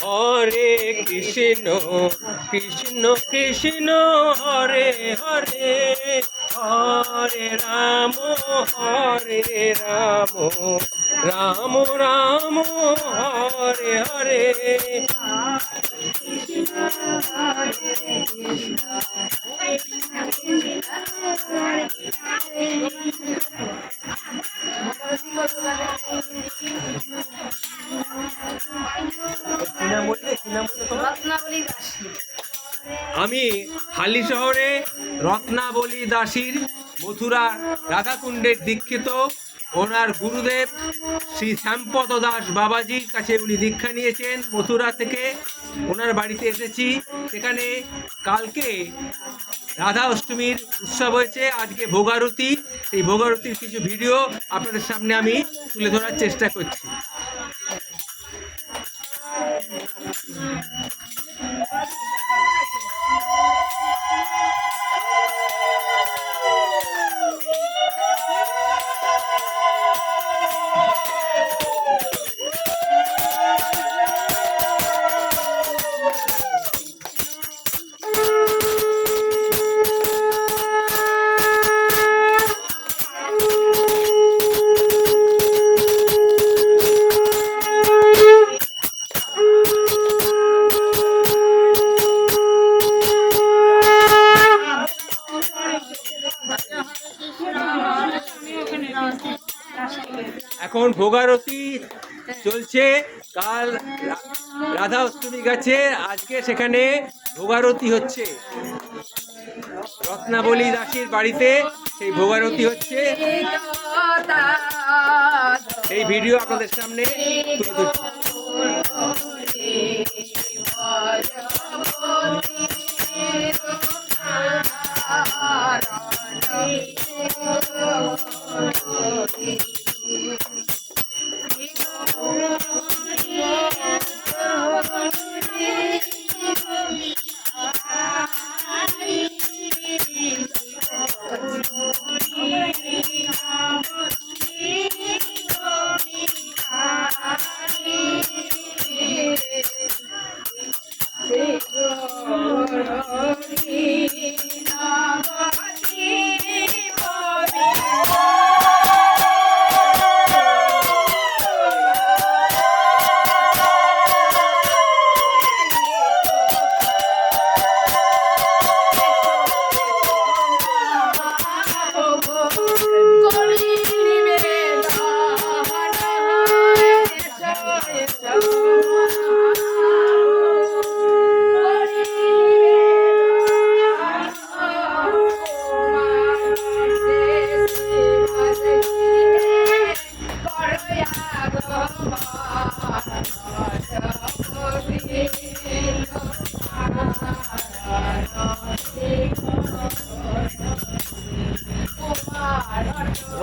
হরে কৃষ্ণ কৃষ্ণ কৃষ্ণ হরে হরে, হরে রাম রাম রাম হরে হরে। আমি হালি শহরে রত্নাবলী দাসীর মথুরা রাধাকুণ্ডের দীক্ষিত। ওনার গুরুদেব শ্রী শ্যামপদ দাস বাবাজির কাছে উনি দীক্ষা নিয়েছেন মথুরা থেকে। ওনার বাড়িতে এসেছি। সেখানে কালকে রাধা অষ্টমীর উৎসব হয়েছে, আজকে ভোগারতি। এই ভোগারতির কিছু ভিডিও আপনাদের সামনে আমি তুলে ধরার চেষ্টা করছি। এখন ভোগারতি চলছে। কাল রাধা অষ্টমী গেছে, আজকে সেখানে ভোগারতি হচ্ছে রত্নাবলী দাসীর বাড়িতে। সেই ভোগারতি হচ্ছে, এই ভিডিও আপনাদের সামনে তুলে ধরছি।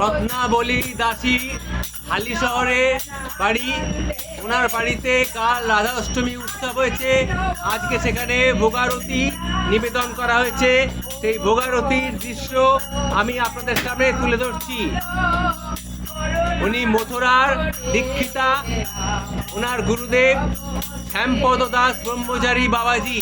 রত্নাবলী দাসী হালি শহরে বাড়ি। ওনার বাড়িতে কাল রাধা অষ্টমী উৎসব হয়েছে, আজকে সেখানে ভোগারতি নিবেদন করা হয়েছে। সেই ভোগারতির দৃশ্য আমি আপনাদের সামনে তুলে ধরছি। উনি মথুরার দীক্ষিতা, ওনার গুরুদেব শ্যামপদ দাস ব্রহ্মচারী বাবাজি।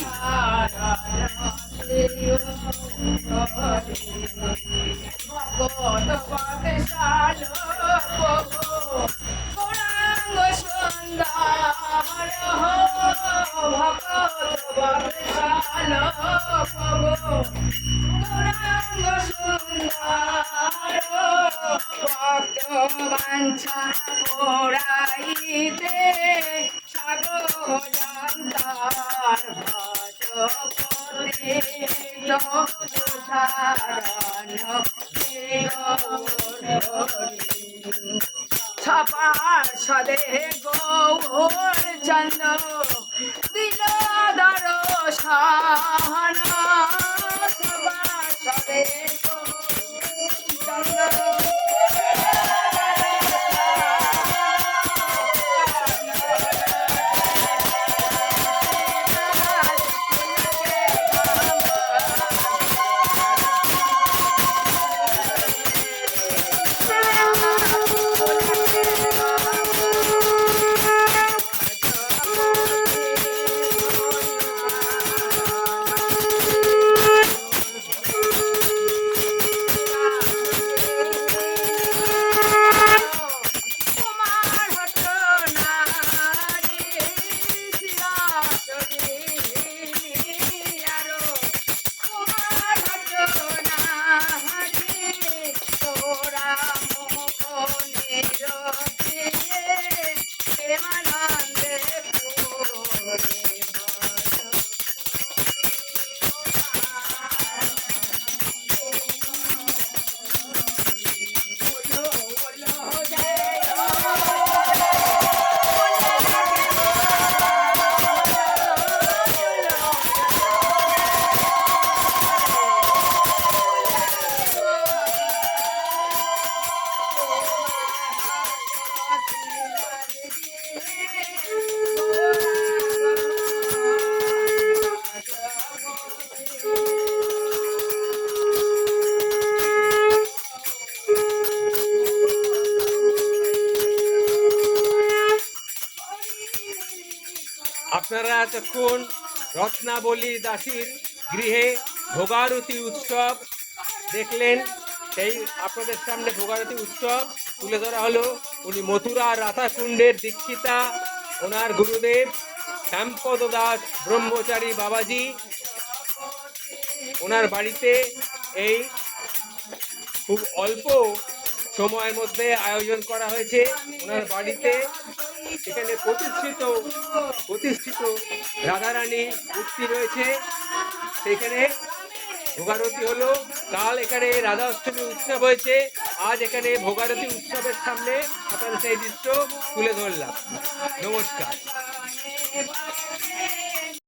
বাঞ্ছা পোড়াইতে সাগরান্তার ভজপতি ছাপার সদে গৌর চন্দ্র দিল দর্শন, ছাপার সদে চন্দ্র আপনারা এতক্ষণ রত্নাবলী দাসীর গৃহে ভোগারতি উৎসব দেখলেন। সেই আপনাদের সামনে ভোগারতি উৎসব তুলে ধরা হলো। উনি মথুরা রাধাকুণ্ডের দীক্ষিতা, ওনার গুরুদেব শ্যামপদ দাস ব্রহ্মচারী বাবাজি। ওনার বাড়িতে এই খুব অল্প সময়ের মধ্যে আয়োজন করা হয়েছে। ওনার বাড়িতে এখানে প্রতিষ্ঠিত রাধারানী মূর্তি রয়েছে। সেখানে ভোগারতি হলো। কাল এখানে রাধা অষ্টমী উৎসব হয়েছে। আজ এখানে ভোগারতি উৎসবের সামনে আপনাদের সেই দৃশ্য তুলে ধরলাম। নমস্কার।